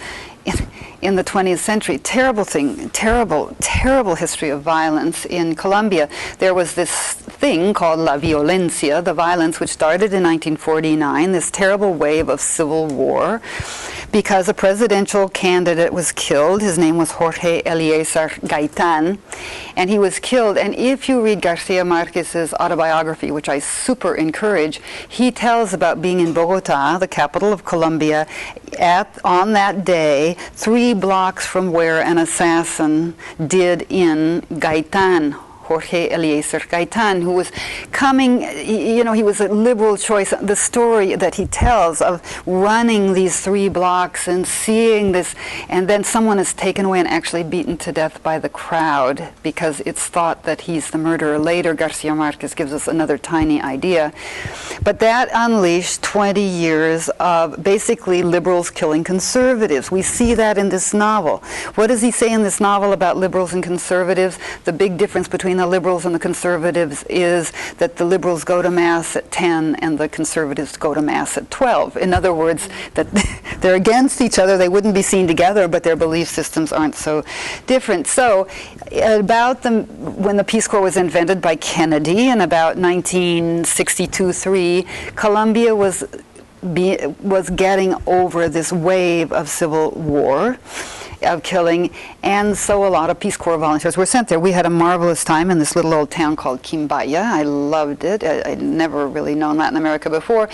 in the 20th century. Terrible thing, terrible history of violence in Colombia. There was this thing called la violencia, the violence, which started in 1949, this terrible wave of civil war, because a presidential candidate was killed. His name was Jorge Eliezer Gaitan, and he was killed. And if you read Garcia Marquez's autobiography, which I super encourage, he tells about being in Bogota, the capital of Colombia, on that day, 3 blocks from where an assassin did in Gaitan, Jorge Eliezer Gaitan, who was coming, he was a liberal choice. The story that he tells of running these 3 blocks and seeing this, and then someone is taken away and actually beaten to death by the crowd because it's thought that he's the murderer. Later, Garcia Marquez gives us another tiny idea. But that unleashed 20 years of basically liberals killing conservatives. We see that in this novel. What does he say in this novel about liberals and conservatives? The big difference between the liberals and the conservatives is that the liberals go to Mass at 10 and the conservatives go to Mass at 12. In other words, that they're against each other. They wouldn't be seen together, but their belief systems aren't so different. So about when the Peace Corps was invented by Kennedy in about 1962-3, Colombia was getting over this wave of civil war, of killing, and so a lot of Peace Corps volunteers were sent there. We had a marvelous time in this little old town called Quimbaya. I loved it. I'd never really known Latin America before.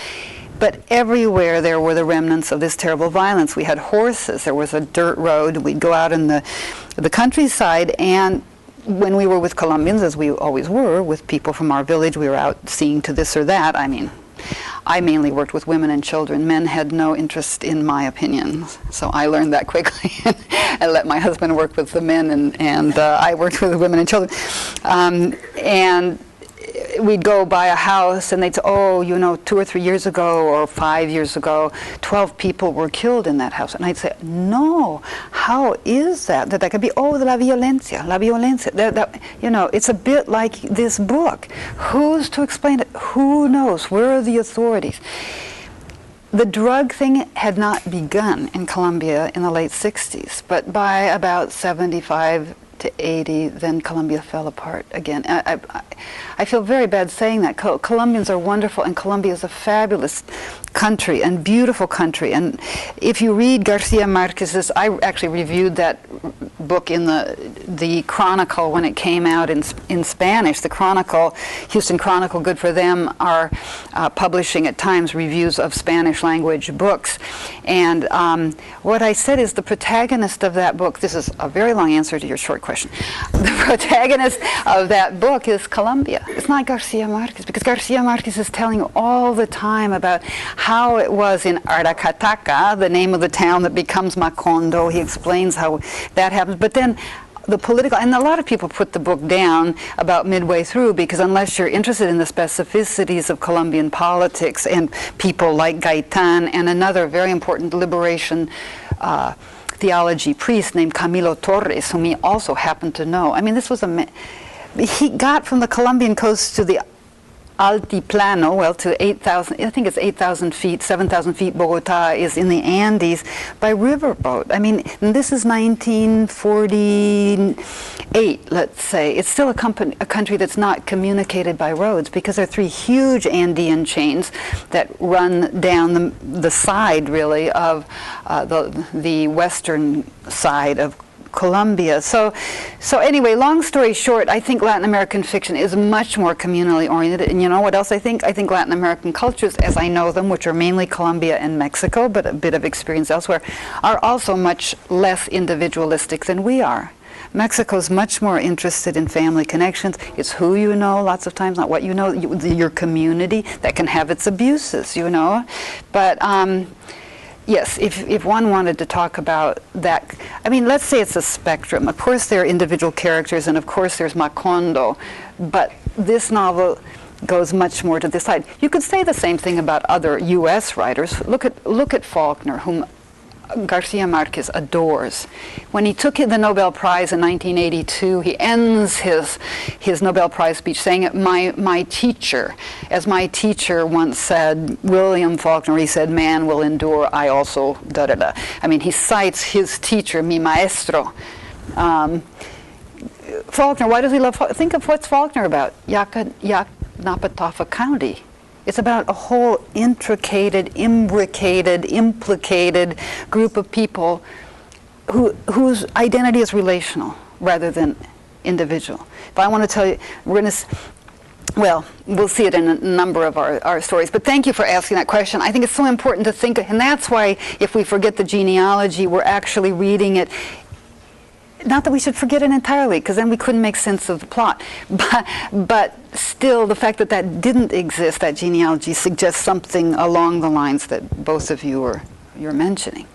But everywhere there were the remnants of this terrible violence. We had horses. There was a dirt road. We'd go out in the countryside, and when we were with Colombians, as we always were, with people from our village, we were out seeing to this or that. I mean, I mainly worked with women and children. Men had no interest in my opinions, so I learned that quickly. I let my husband work with the men, and I worked with the women and children. And we'd go by a house, and they'd say, 2 or 3 years ago or 5 years ago, 12 people were killed in that house. And I'd say, no, how is that? That could be, la violencia. It's a bit like this book. Who's to explain it? Who knows? Where are the authorities? The drug thing had not begun in Colombia in the late 60s, but by about 75 to 80, then Colombia fell apart again. I feel very bad saying that. Colombians are wonderful, and Colombia is a fabulous country and beautiful country. And if you read Garcia Marquez's, I actually reviewed that book in the Chronicle when it came out in Spanish. The Chronicle, Houston Chronicle, good for them, are publishing at times reviews of Spanish language books. And what I said is the protagonist of that book, this is a very long answer to your short question, the protagonist of that book is Colombia. It's not Garcia Marquez, because Garcia Marquez is telling you all the time about how it was in Aracataca, the name of the town that becomes Macondo. He explains how that happens. But then the political, and a lot of people put the book down about midway through, because unless you're interested in the specificities of Colombian politics and people like Gaitán and another very important liberation theology priest named Camilo Torres, whom he also happened to know. I mean, this was he got from the Colombian coast to the Altiplano, well, to 8,000, I think it's 8,000 feet, 7,000 feet. Bogota is in the Andes by riverboat. I mean, and this is 1948, let's say. It's still a country that's not communicated by roads, because there are 3 huge Andean chains that run down the side, really, of the western side of Colombia. So anyway, long story short, I think Latin American fiction is much more communally oriented. And you know what else I think? I think Latin American cultures, as I know them, which are mainly Colombia and Mexico, but a bit of experience elsewhere, are also much less individualistic than we are. Mexico's much more interested in family connections. It's who you know lots of times, not what you know, your community that can have its abuses, you know. But yes, if one wanted to talk about that, I mean, let's say it's a spectrum. Of course there are individual characters, and of course there's Macondo, but this novel goes much more to this side. You could say the same thing about other U.S. writers. Look at Faulkner, whom Garcia Marquez adores. When he took the Nobel Prize in 1982, he ends his Nobel Prize speech saying, my teacher, as my teacher once said, William Faulkner, he said, man will endure, I also, da-da-da. I mean, he cites his teacher, mi maestro. Faulkner, why does he love Faulkner? Think of what's Faulkner about, Yoknapatawpha County. It's about a whole intricated, implicated group of people whose identity is relational rather than individual. If I want to tell you, we'll see it in a number of our stories. But thank you for asking that question. I think it's so important to think, and that's why if we forget the genealogy, we're actually reading it. Not that we should forget it entirely, because then we couldn't make sense of the plot. But still, the fact that that didn't exist, that genealogy, suggests something along the lines that both of you're mentioning.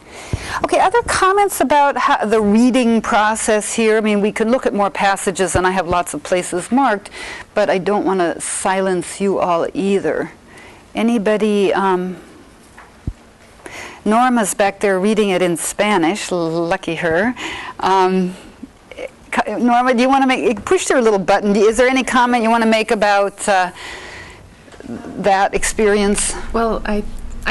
Okay, other comments about the reading process here? I mean, we could look at more passages, and I have lots of places marked, but I don't want to silence you all either. Anybody? Norma's back there reading it in Spanish, lucky her. Norma, do you want to push their little button? Is there any comment you want to make about that experience? Well, I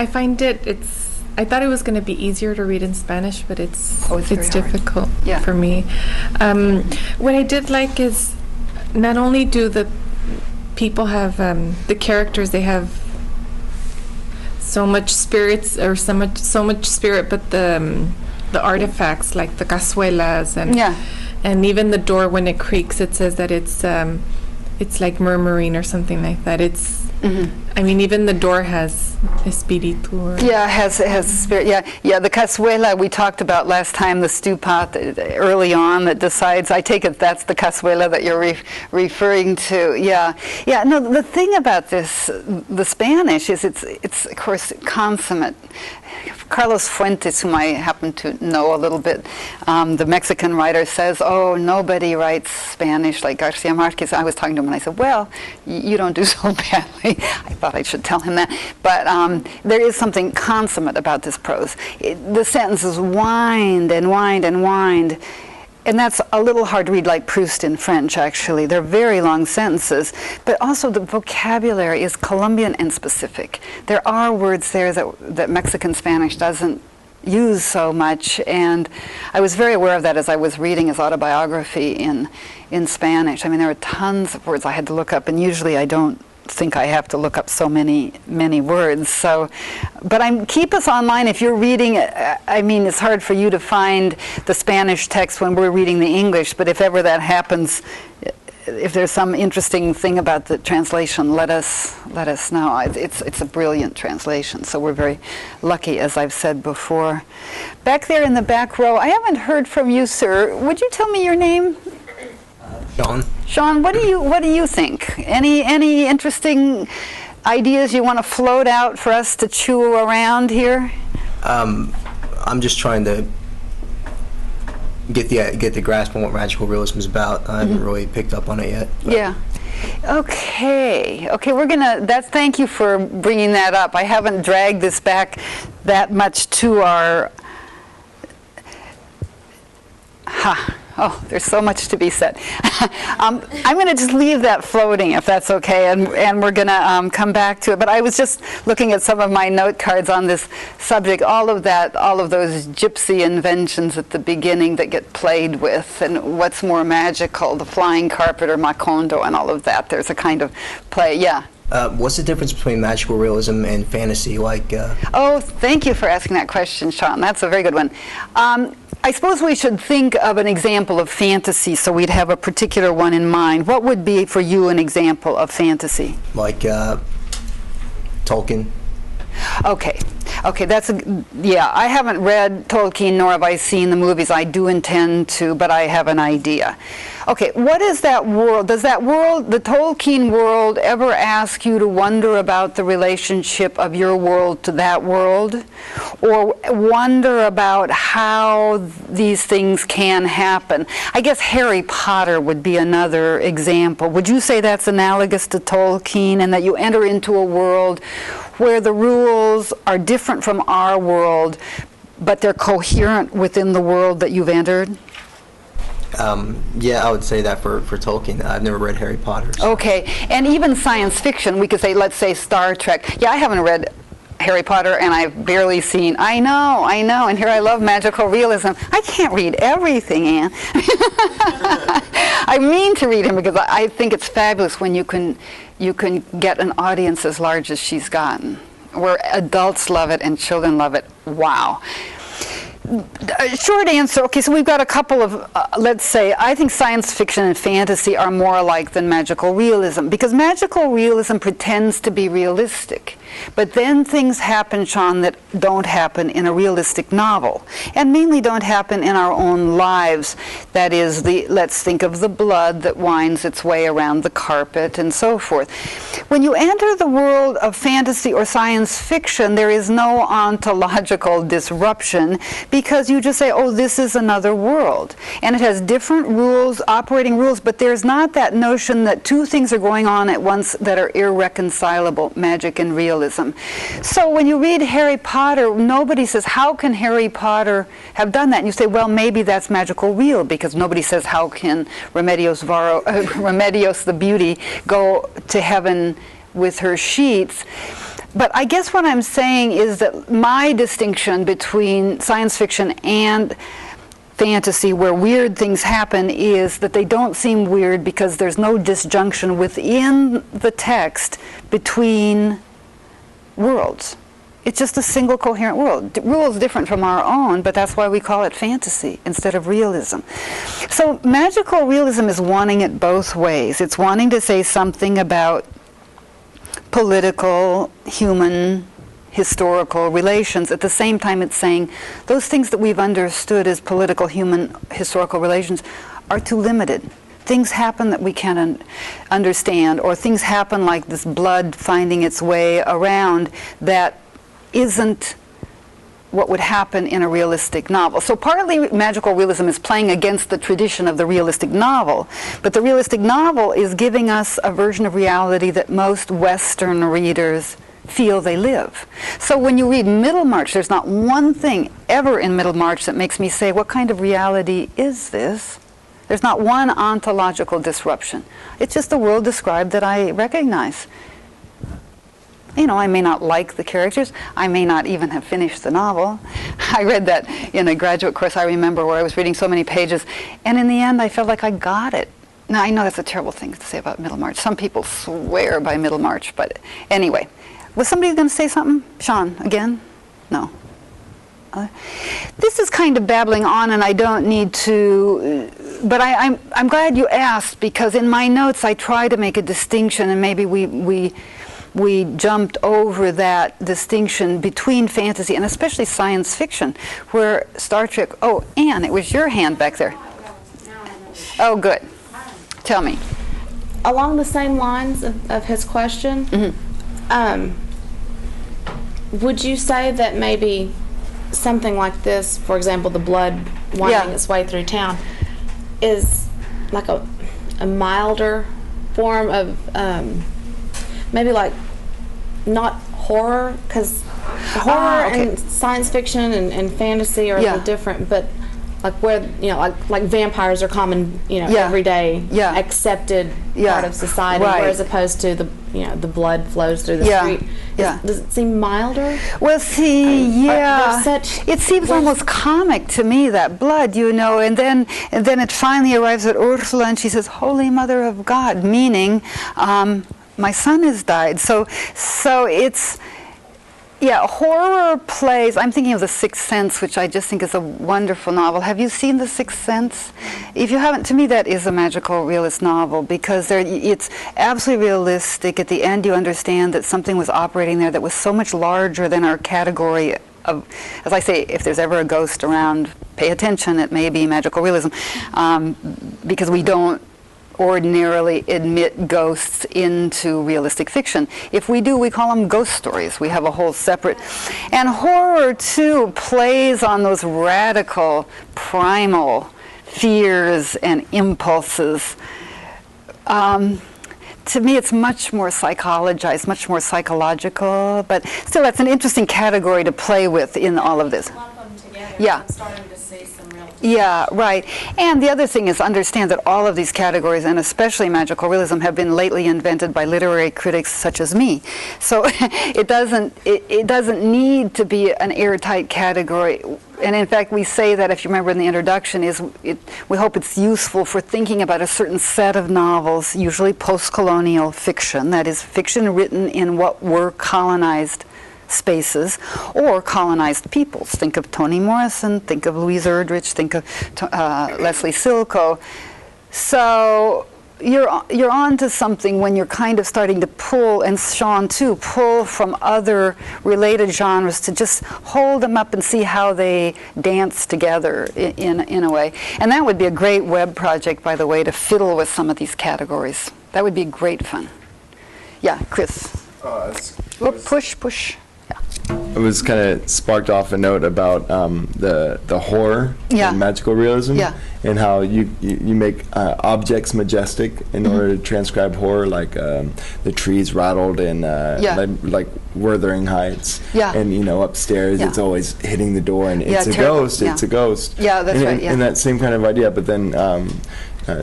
find I thought it was going to be easier to read in Spanish, but it's difficult for me. What I did like is not only do the people have, the characters, they have so much spirits, or so much spirit, but the artifacts like the cazuelas and even the door, when it creaks, it says that it's like murmuring or something like that. It's I mean, even the door has espiritu. Has spirit. The cazuela we talked about last time, the stew pot early on that decides. I take it that's the cazuela that you're referring to. No, the thing about this, the Spanish, is it's of course consummate. Carlos Fuentes, whom I happen to know a little bit, the Mexican writer, says, oh, nobody writes Spanish like Garcia Marquez. I was talking to him and I said, well, you don't do so badly. I thought I should tell him that. But there is something consummate about this prose. The sentences wind and wind and wind. And that's a little hard to read, like Proust in French, actually. They're very long sentences, but also the vocabulary is Colombian and specific. There are words there that Mexican Spanish doesn't use so much, and I was very aware of that as I was reading his autobiography in Spanish. I mean, there are tons of words I had to look up, and usually I don't think I have to look up so many words. So, but keep us online if you're reading. I mean, it's hard for you to find the Spanish text when we're reading the English, but if ever that happens, if there's some interesting thing about the translation, let us know. It's a brilliant translation, so we're very lucky, as I've said before. Back there in the back row, I haven't heard from you, sir. Would you tell me your name? Sean, what do you think? Any interesting ideas you want to float out for us to chew around here? I'm just trying to get the grasp on what magical realism is about. I haven't really picked up on it yet. Yeah. Okay. We're gonna. Thank you for bringing that up. I haven't dragged this back that much to our. Oh, there's so much to be said. I'm going to just leave that floating, if that's okay, and we're going to come back to it. But I was just looking at some of my note cards on this subject, all of those gypsy inventions at the beginning that get played with, and what's more magical, the flying carpet or Macondo and all of that. There's a kind of play, yeah. What's the difference between magical realism and fantasy? Oh, thank you for asking that question, Sean. That's a very good one. I suppose we should think of an example of fantasy, so we'd have a particular one in mind. What would be for you an example of fantasy? Like Tolkien. Okay, yeah, I haven't read Tolkien nor have I seen the movies. I do intend to, but I have an idea. Okay, what is that world? Does that world, the Tolkien world, ever ask you to wonder about the relationship of your world to that world? Or wonder about how these things can happen? I guess Harry Potter would be another example. Would you say that's analogous to Tolkien, and that you enter into a world where the rules are different from our world, but they're coherent within the world that you've entered? Yeah, I would say that for Tolkien. I've never read Harry Potter. So. Okay, and even science fiction, we could say, let's say Star Trek. Yeah, I haven't read Harry Potter, and I've barely seen. I know, and here I love magical realism. I can't read everything, Anne. I mean to read him because I think it's fabulous when you can get an audience as large as she's gotten, where adults love it and children love it. Wow. Short answer, okay, so we've got a couple of, let's say, I think science fiction and fantasy are more alike than magical realism, because magical realism pretends to be realistic. But then things happen, Sean, that don't happen in a realistic novel, and mainly don't happen in our own lives. That is, let's think of the blood that winds its way around the carpet and so forth. When you enter the world of fantasy or science fiction, there is no ontological disruption, because you just say, oh, this is another world. And it has different rules, operating rules, but there's not that notion that two things are going on at once that are irreconcilable, magic and realism. So when you read Harry Potter, nobody says, how can Harry Potter have done that? And you say, well, maybe that's magical real, because nobody says, how can Remedios the beauty go to heaven with her sheets? But I guess what I'm saying is that my distinction between science fiction and fantasy, where weird things happen, is that they don't seem weird because there's no disjunction within the text between worlds. It's just a single coherent world. Rules different from our own, but that's why we call it fantasy instead of realism. So magical realism is wanting it both ways. It's wanting to say something about political, human, historical relations. At the same time, it's saying those things that we've understood as political, human, historical relations are too limited. Things happen that we can't understand, or things happen like this blood finding its way around that isn't what would happen in a realistic novel. So partly magical realism is playing against the tradition of the realistic novel, but the realistic novel is giving us a version of reality that most Western readers feel they live. So when you read Middlemarch, there's not one thing ever in Middlemarch that makes me say, what kind of reality is this? There's not one ontological disruption. It's just the world described that I recognize. You know, I may not like the characters. I may not even have finished the novel. I read that in a graduate course, I remember, where I was reading so many pages, and in the end I felt like I got it. Now, I know that's a terrible thing to say about Middlemarch. Some people swear by Middlemarch, but anyway. Was somebody going to say something? Sean, again? No. This is kind of babbling on, and I don't need to, but I'm glad you asked, because in my notes I try to make a distinction, and maybe we jumped over that distinction between fantasy and especially science fiction, where Star Trek, oh, Anne, it was your hand back there. Oh, good. Tell me. Along the same lines of his question, would you say that maybe something like this, for example, the blood winding its way through town, is like a milder form of maybe like not horror, because horror and science fiction and fantasy are a little different, but like where, you know, like vampires are common, you know, everyday accepted part of society, whereas opposed to the blood flows through the street. Does it seem milder? Well, see, it seems almost comic to me, that blood, you know, and then it finally arrives at Ursula, and she says, "Holy Mother of God," meaning my son has died. So it's. Yeah, horror plays. I'm thinking of The Sixth Sense, which I just think is a wonderful novel. Have you seen The Sixth Sense? If you haven't, to me that is a magical realist novel, because it's absolutely realistic. At the end you understand that something was operating there that was so much larger than our category of, as I say, if there's ever a ghost around, pay attention, it may be magical realism, because we don't ordinarily admit ghosts into realistic fiction. If we do, we call them ghost stories. We have a whole separate. And horror, too, plays on those radical, primal fears and impulses. To me, it's much more psychologized, much more psychological, but still, that's an interesting category to play with in all of this. Lump them together. Yeah. I'm starting to see some real. Yeah, right. And the other thing is understand that all of these categories, and especially magical realism, have been lately invented by literary critics such as me. So it doesn't need to be an airtight category. And in fact, we say that, if you remember in the introduction, we hope it's useful for thinking about a certain set of novels, usually post-colonial fiction, that is, fiction written in what were colonized spaces or colonized peoples. Think of Toni Morrison, think of Louise Erdrich, think of Leslie Silko. So you're on to something when you're kind of starting to pull, and Sean too, pull from other related genres to just hold them up and see how they dance together in a way. And that would be a great web project, by the way, to fiddle with some of these categories. That would be great fun. Yeah, Chris. Push. It was kind of sparked off a note about the horror and magical realism, and how you make objects majestic in order to transcribe horror, like the trees rattled in like Wuthering Heights, and upstairs it's always hitting the door and it's a ghost, it's a ghost. Yeah, that's right. And that same kind of idea, but then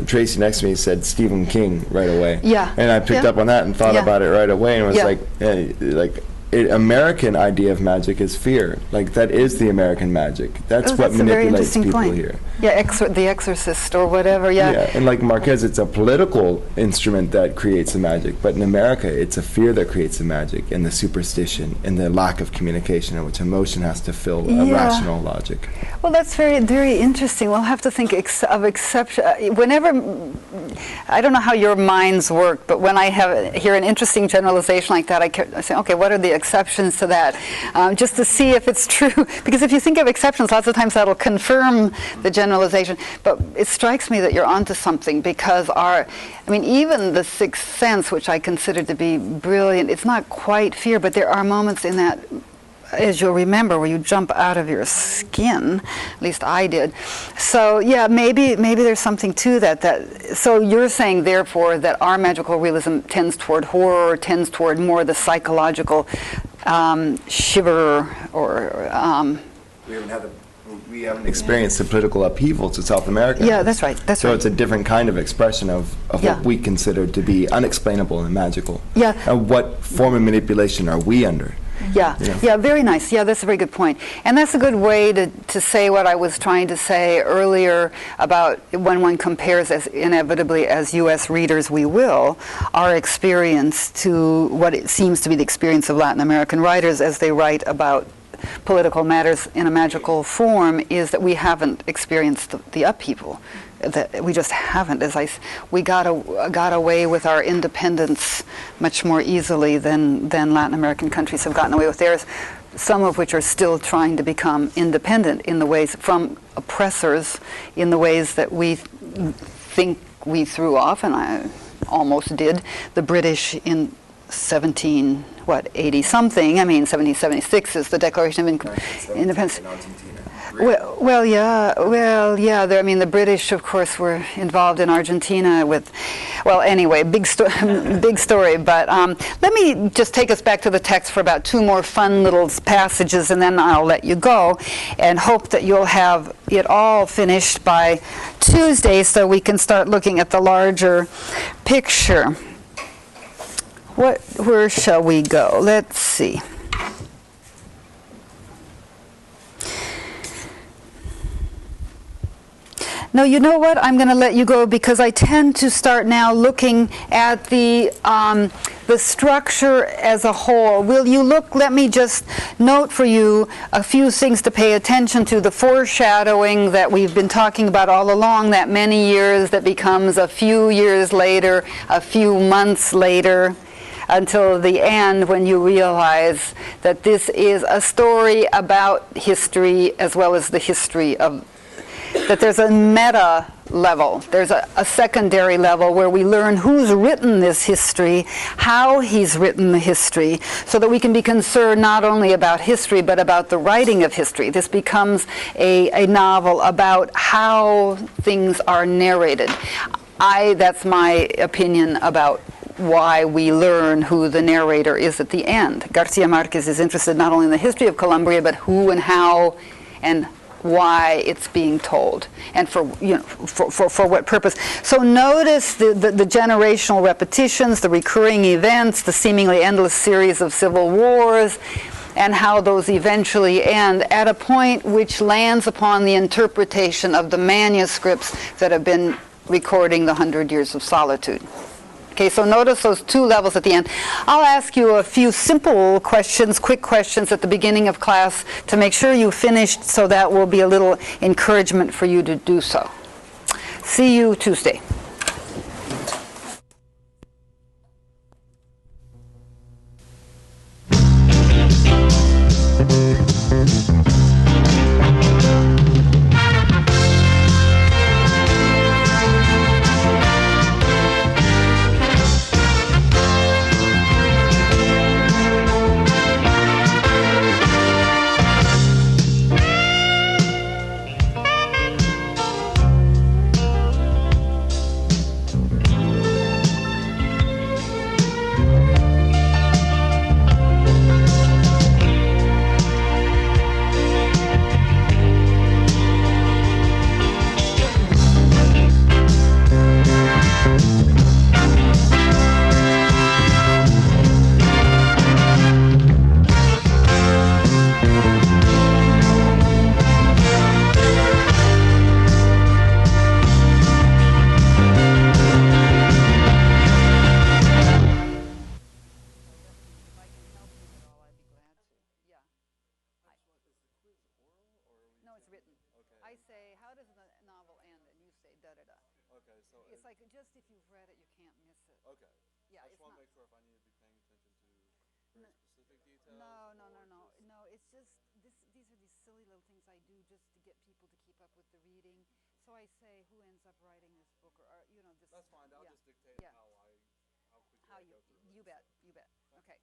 Tracy next to me said Stephen King right away, and I picked up on that and thought about it right away, and was American idea of magic is fear. Like, that is the American magic. That's what manipulates people here. Yeah, The Exorcist or whatever, and like Marquez, it's a political instrument that creates the magic, but in America, it's a fear that creates the magic, and the superstition, and the lack of communication, in which emotion has to fill a rational logic. Well, that's very, very interesting. We'll have to think of exception. Whenever, I don't know how your minds work, but when I hear an interesting generalization like that, I say, okay, what are the exceptions to that? Just to see if it's true. Because if you think of exceptions, lots of times that'll confirm the generalization. But it strikes me that you're onto something, because even The Sixth Sense, which I consider to be brilliant, it's not quite fear, but there are moments in that, as you'll remember, where you jump out of your skin. At least I did. So yeah, maybe there's something to that. So you're saying, therefore, that our magical realism tends toward horror, tends toward more the psychological shiver, or we haven't experienced the political upheaval to South America. Yeah, that's right. So it's a different kind of expression of what we consider to be unexplainable and magical. Yeah. And what form of manipulation are we under? Yeah, very nice. Yeah, that's a very good point. And that's a good way to say what I was trying to say earlier about when one compares, as inevitably as U.S. readers we will, our experience to what it seems to be the experience of Latin American writers as they write about political matters in a magical form, is that we haven't experienced the upheaval. That we just haven't. We got away with our independence much more easily than Latin American countries have gotten away with theirs. Some of which are still trying to become independent in the ways from oppressors, in the ways that we think we threw off, and I almost did, the British in 80 something. 1776 is the Declaration of Independence. I mean, the British, of course, were involved in Argentina with, well, anyway, big story. But let me just take us back to the text for about 2 more fun little passages, and then I'll let you go, and hope that you'll have it all finished by Tuesday so we can start looking at the larger picture. Where shall we go? Let's see. No, you know what? I'm going to let you go because I tend to start now looking at the structure as a whole. Will you look? Let me just note for you a few things to pay attention to. The foreshadowing that we've been talking about all along, that many years that becomes a few years later, a few months later, until the end when you realize that this is a story about history as well as the history of, that there's a meta level, there's a secondary level where we learn who's written this history, how he's written the history, so that we can be concerned not only about history but about the writing of history. This becomes a novel about how things are narrated. That's my opinion about why we learn who the narrator is at the end. Garcia Marquez is interested not only in the history of Colombia, but who and how and why it's being told, and for what purpose. So notice the generational repetitions, the recurring events, the seemingly endless series of civil wars, and how those eventually end at a point which lands upon the interpretation of the manuscripts that have been recording the 100 Years of Solitude. Okay, so notice those 2 levels at the end. I'll ask you a few simple questions, quick questions at the beginning of class to make sure you finished, so that will be a little encouragement for you to do so. See you Tuesday. So I say, who ends up writing this book, or this? That's fine. I'll just dictate how quickly I go through it. You bet. Okay.